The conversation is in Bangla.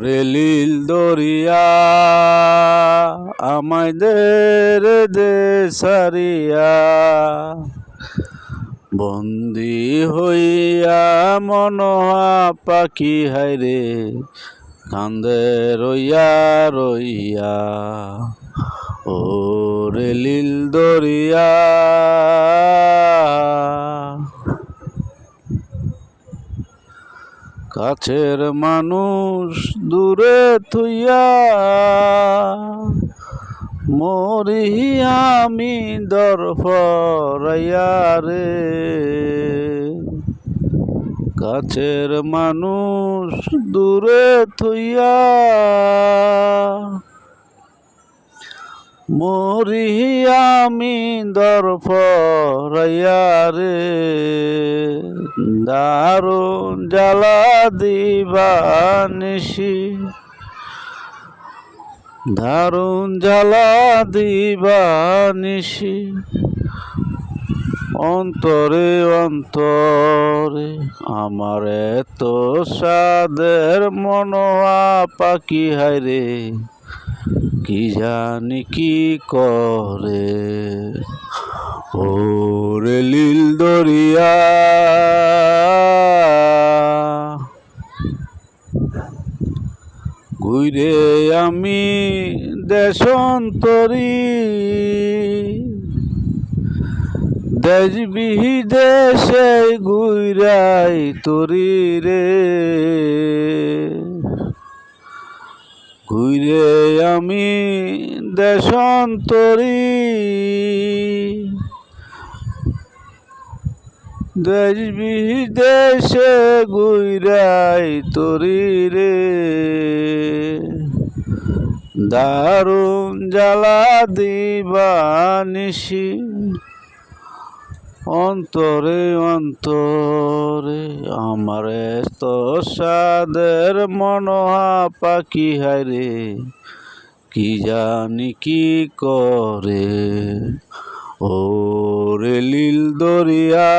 রে লীল দরিয়া আমাদের দেশারিয়া বন্দি হইয়া মনোহা পাখি হায়রে কান্দে রইয়া রইয়া ও রে লীল দরিয়া কাছের মানুষ দূরে থুইয়া মরি আমি দরফরাইয়া রে কাছের মানুষ দূরে থুইয়া মরি আমি দরফরাইয়া রে দারুণ জ্বালা দিবানিসি দারুণ জ্বালা দিবানিসি অন্তরে অন্তরে আমার এত সাদের মনোয়া পাখি হায়রে কি জানি কি করে ও রে লীল দরিয়া ঘুরে আমি দেশান্তরী দেশ বিদেশে ঘুরাই তরি রে ঘুরে আমি দেশান্তরী দেশ বিদেশে ঘুরাই তরি রে দারুণ জ্বালা দিবানিসি অন্তরে অন্তরে আমার এত সাদের মনোহা পাখি হায়রে কি জানি কি করে ও রে লীল দরিয়া।